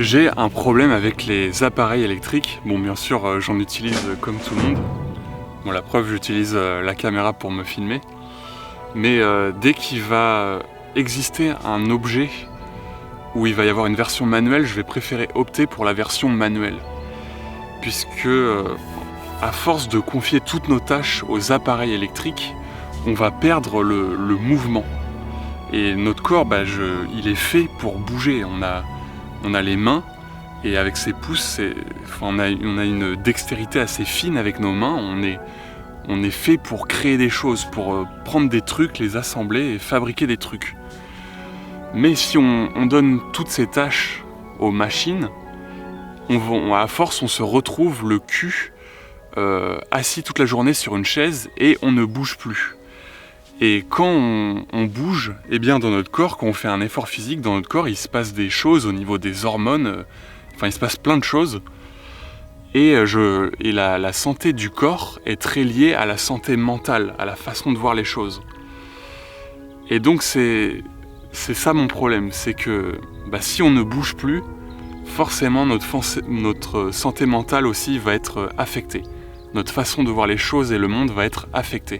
J'ai un problème avec les appareils électriques. Bon, bien sûr, j'en utilise comme tout le monde. Bon, la preuve, j'utilise la caméra pour me filmer. Mais dès qu'il va exister un objet où il va y avoir une version manuelle, je vais préférer opter pour la version manuelle. Puisque, à force de confier toutes nos tâches aux appareils électriques, on va perdre le mouvement. Et notre corps, il est fait pour bouger. On a les mains, et avec ses pouces, on a une dextérité assez fine avec nos mains. On est fait pour créer des choses, pour prendre des trucs, les assembler et fabriquer des trucs. Mais si on donne toutes ces tâches aux machines, à force on se retrouve le cul assis toute la journée sur une chaise et on ne bouge plus. Et quand on bouge, eh bien dans notre corps, quand on fait un effort physique, dans notre corps, il se passe des choses au niveau des hormones, il se passe plein de choses. Et la santé du corps est très liée à la santé mentale, à la façon de voir les choses. Et donc c'est ça mon problème, c'est que si on ne bouge plus, forcément notre santé mentale aussi va être affectée. Notre façon de voir les choses et le monde va être affectée.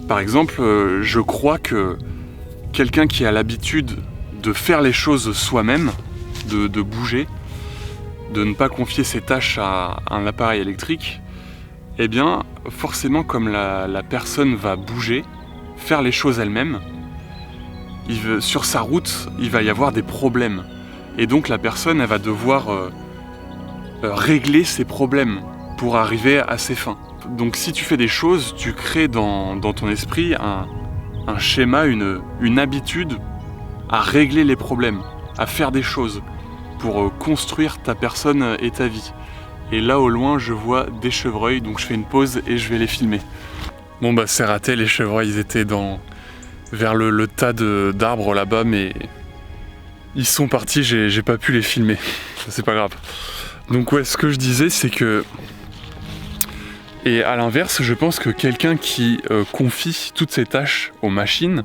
Par exemple, je crois que quelqu'un qui a l'habitude de faire les choses soi-même, de bouger, de ne pas confier ses tâches à un appareil électrique, eh bien, forcément, comme la personne va bouger, faire les choses elle-même, sur sa route, il va y avoir des problèmes. Et donc la personne, elle va devoir régler ses problèmes pour arriver à ses fins. Donc si tu fais des choses, tu crées dans ton esprit un schéma, une habitude à régler les problèmes, à faire des choses pour construire ta personne et ta vie. Et là au loin je vois des chevreuils, donc je fais une pause et je vais les filmer. Bon c'est raté, les chevreuils ils étaient vers le tas d'arbres là-bas, mais ils sont partis, j'ai pas pu les filmer, c'est pas grave. Donc ouais, ce que je disais c'est que... Et à l'inverse, je pense que quelqu'un qui confie toutes ses tâches aux machines,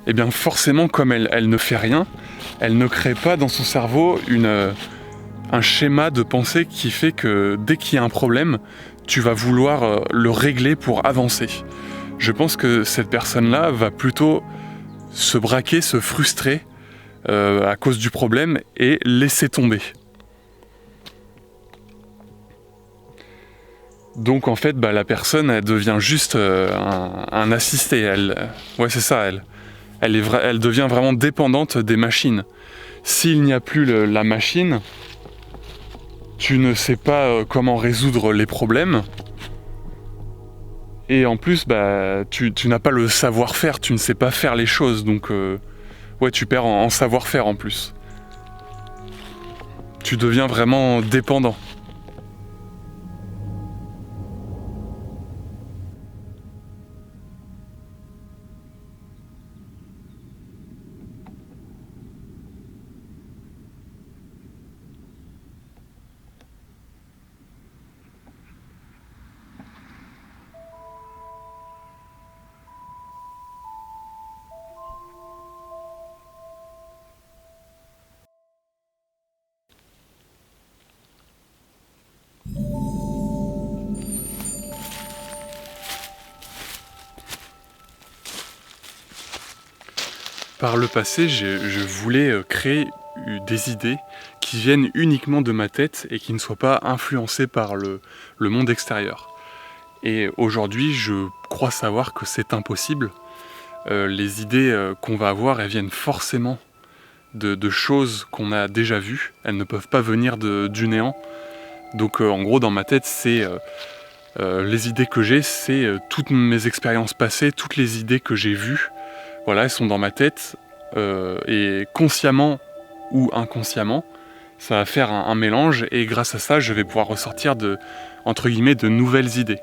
eh bien forcément, comme elle ne fait rien, elle ne crée pas dans son cerveau un schéma de pensée qui fait que dès qu'il y a un problème, tu vas vouloir le régler pour avancer. Je pense que cette personne-là va plutôt se braquer, se frustrer à cause du problème et laisser tomber. Donc en fait, la personne, elle devient juste un assisté. Ouais, c'est ça. Elle devient vraiment dépendante des machines. S'il n'y a plus la machine, tu ne sais pas comment résoudre les problèmes. Et en plus, tu n'as pas le savoir-faire. Tu ne sais pas faire les choses. Donc, ouais, tu perds en savoir-faire en plus. Tu deviens vraiment dépendant. Par le passé, je voulais créer des idées qui viennent uniquement de ma tête et qui ne soient pas influencées par le monde extérieur. Et aujourd'hui, je crois savoir que c'est impossible. Les idées qu'on va avoir, elles viennent forcément de choses qu'on a déjà vues. Elles ne peuvent pas venir du néant. Donc en gros, dans ma tête, c'est les idées que j'ai, c'est toutes mes expériences passées, toutes les idées que j'ai vues. Voilà, elles sont dans ma tête et consciemment ou inconsciemment, ça va faire un mélange et grâce à ça, je vais pouvoir ressortir entre guillemets, de nouvelles idées.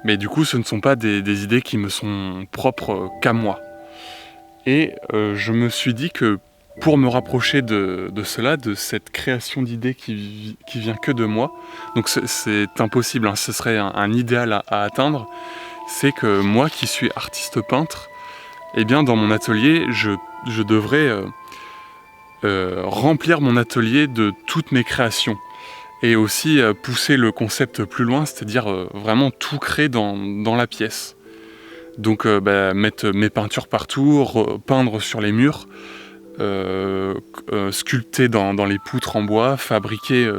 Mais du coup, ce ne sont pas des idées qui me sont propres qu'à moi. Et je me suis dit que pour me rapprocher de cela, de cette création d'idées qui vient que de moi. Donc c'est impossible, hein, ce serait un idéal à atteindre. C'est que moi qui suis artiste peintre, eh bien dans mon atelier, je devrais remplir mon atelier de toutes mes créations. Et aussi pousser le concept plus loin, c'est-à-dire vraiment tout créer dans la pièce. Donc mettre mes peintures partout, peindre sur les murs, sculpter dans les poutres en bois, fabriquer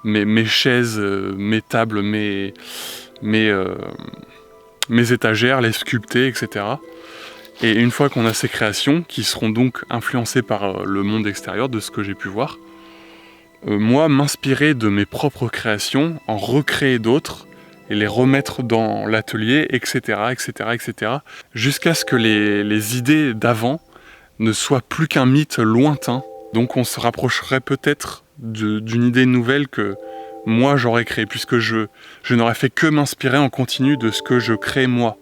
mes chaises, mes tables, mes étagères, les sculpter, etc. Et une fois qu'on a ces créations, qui seront donc influencées par le monde extérieur, de ce que j'ai pu voir, moi, m'inspirer de mes propres créations, en recréer d'autres, et les remettre dans l'atelier, etc., etc., etc., jusqu'à ce que les idées d'avant ne soient plus qu'un mythe lointain. Donc on se rapprocherait peut-être d'une idée nouvelle que moi j'aurais créée, puisque je n'aurais fait que m'inspirer en continu de ce que je crée moi.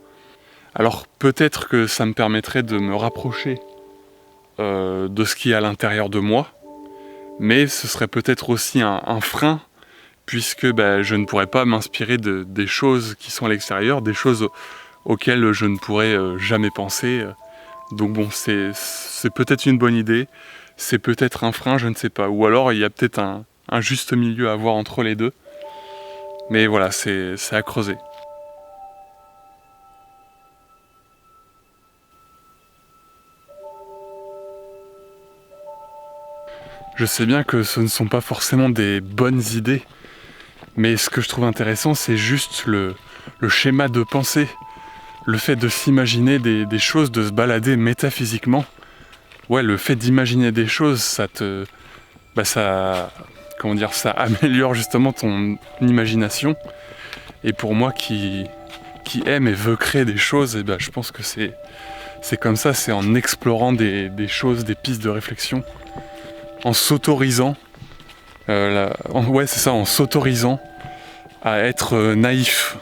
Alors peut-être que ça me permettrait de me rapprocher de ce qui est à l'intérieur de moi, mais ce serait peut-être aussi un frein, puisque je ne pourrais pas m'inspirer des choses qui sont à l'extérieur, des choses auxquelles je ne pourrais jamais penser. Donc bon, c'est peut-être une bonne idée, c'est peut-être un frein, je ne sais pas. Ou alors il y a peut-être un juste milieu à voir entre les deux. Mais voilà, c'est à creuser. Je sais bien que ce ne sont pas forcément des bonnes idées, mais ce que je trouve intéressant, c'est juste le schéma de pensée, le fait de s'imaginer des choses, de se balader métaphysiquement. Ouais, le fait d'imaginer des choses, ça améliore justement ton imagination. Et pour moi qui aime et veut créer des choses, et je pense que c'est comme ça, c'est en explorant des choses, des pistes de réflexion, en s'autorisant, en s'autorisant à être naïf,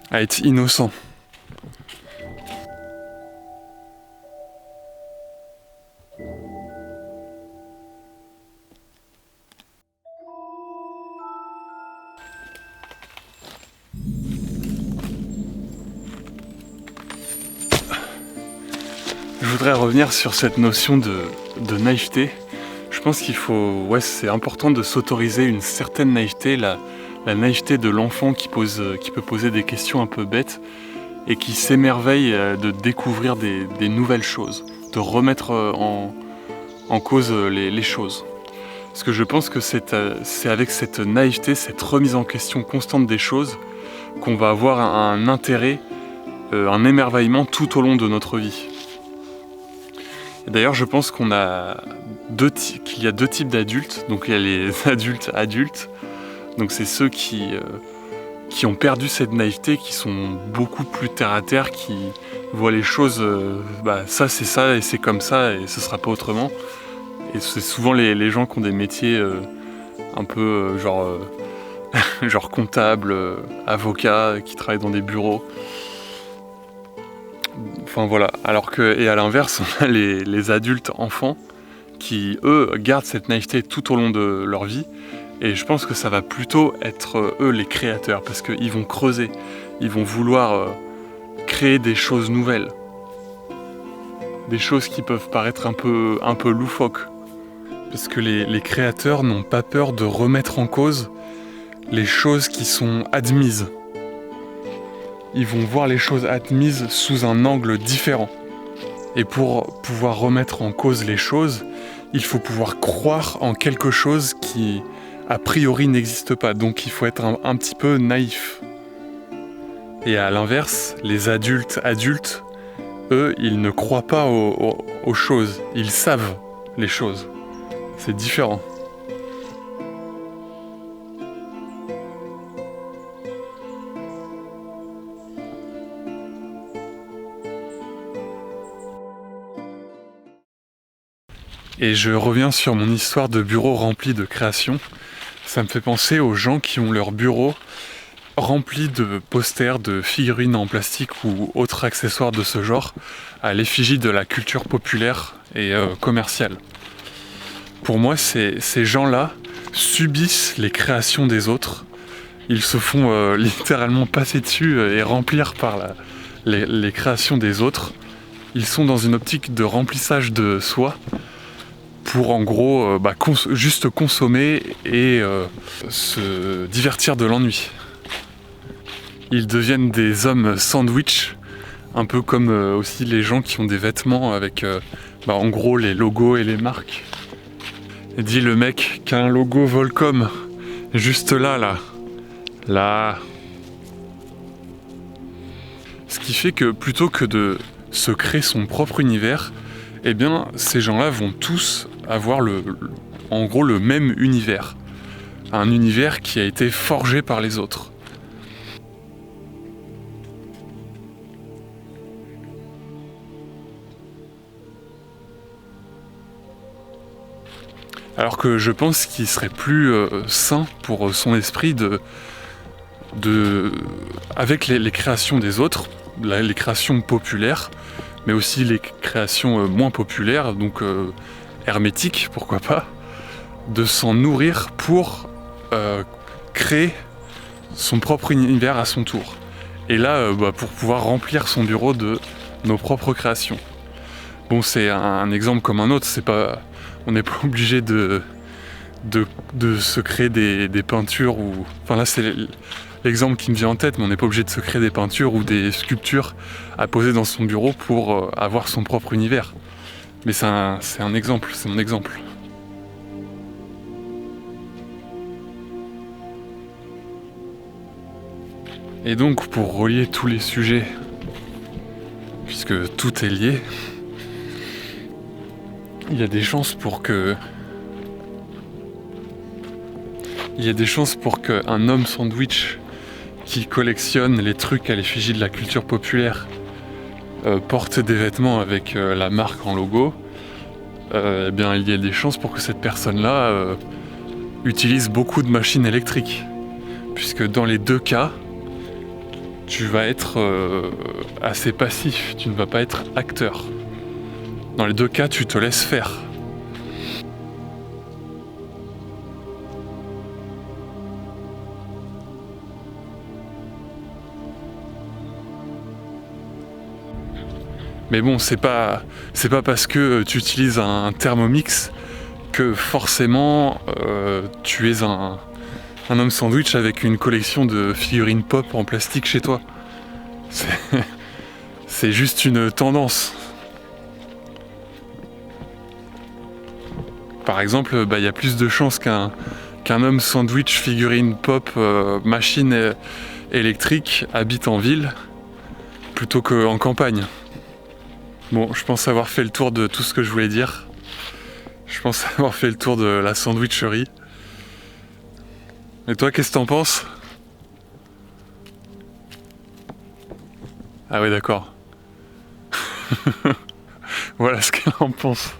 à être innocent. Je voudrais revenir sur cette notion de naïveté. Je pense qu'il faut, c'est important de s'autoriser une certaine naïveté, la naïveté de l'enfant qui peut poser des questions un peu bêtes et qui s'émerveille de découvrir des nouvelles choses, de remettre en cause les choses. Parce que je pense que c'est avec cette naïveté, cette remise en question constante des choses, qu'on va avoir un intérêt, un émerveillement tout au long de notre vie. Et d'ailleurs, je pense qu'il y a deux types d'adultes. Donc il y a les adultes, donc c'est ceux qui ont perdu cette naïveté, qui sont beaucoup plus terre à terre, qui voient les choses, ça c'est ça et c'est comme ça et ce sera pas autrement. Et c'est souvent les gens qui ont des métiers un peu genre comptable, avocat, qui travaillent dans des bureaux. Enfin voilà, et à l'inverse, on a les adultes enfants qui, eux, gardent cette naïveté tout au long de leur vie. Et je pense que ça va plutôt être eux les créateurs, parce qu'ils vont creuser, ils vont vouloir créer des choses nouvelles. Des choses qui peuvent paraître un peu loufoques. Parce que les créateurs n'ont pas peur de remettre en cause les choses qui sont admises. Ils vont voir les choses admises sous un angle différent. Et pour pouvoir remettre en cause les choses, il faut pouvoir croire en quelque chose qui, a priori, n'existe pas. Donc il faut être un petit peu naïf. Et à l'inverse, les adultes, eux, ils ne croient pas aux choses. Ils savent les choses. C'est différent. Et je reviens sur mon histoire de bureau rempli de créations. Ça me fait penser aux gens qui ont leur bureau rempli de posters, de figurines en plastique ou autres accessoires de ce genre à l'effigie de la culture populaire et commerciale. Pour moi, ces gens-là subissent les créations des autres. Ils se font littéralement passer dessus et remplir par les créations des autres. Ils sont dans une optique de remplissage de soi pour en gros juste consommer et se divertir de l'ennui. Ils deviennent des hommes sandwich, un peu comme aussi les gens qui ont des vêtements avec en gros les logos et les marques. Et dit le mec qui a un logo Volcom, juste là. Ce qui fait que plutôt que de se créer son propre univers, eh bien ces gens-là vont tous avoir en gros le même univers. Un univers qui a été forgé par les autres. Alors que je pense qu'il serait plus sain pour son esprit avec les créations des autres, les créations populaires, mais aussi les créations moins populaires, donc hermétiques, pourquoi pas, de s'en nourrir pour créer son propre univers à son tour. Et là, pour pouvoir remplir son bureau de nos propres créations. Bon, c'est un exemple comme un autre, on n'est pas obligé de se créer des peintures ou... Enfin là c'est l'exemple qui me vient en tête, mais on n'est pas obligé de se créer des peintures ou des sculptures à poser dans son bureau pour avoir son propre univers. Mais c'est un exemple, c'est mon exemple. Et donc pour relier tous les sujets, puisque tout est lié, il y a des chances pour qu'un homme sandwich qui collectionne les trucs à l'effigie de la culture populaire porte des vêtements avec la marque en logo, eh bien il y a des chances pour que cette personne-là utilise beaucoup de machines électriques. Puisque dans les deux cas, tu vas être assez passif, tu ne vas pas être acteur. Dans les deux cas, tu te laisses faire. Mais bon, c'est pas parce que tu utilises un Thermomix que forcément tu es un homme sandwich avec une collection de figurines pop en plastique chez toi. C'est juste une tendance. Par exemple, y a plus de chances qu'un homme sandwich figurine pop machine électrique habite en ville plutôt qu'en campagne. Bon, je pense avoir fait le tour de tout ce que je voulais dire. Je pense avoir fait le tour de la sandwicherie. Et toi, qu'est-ce que t'en penses? Ah ouais, d'accord. Voilà ce qu'elle en pense.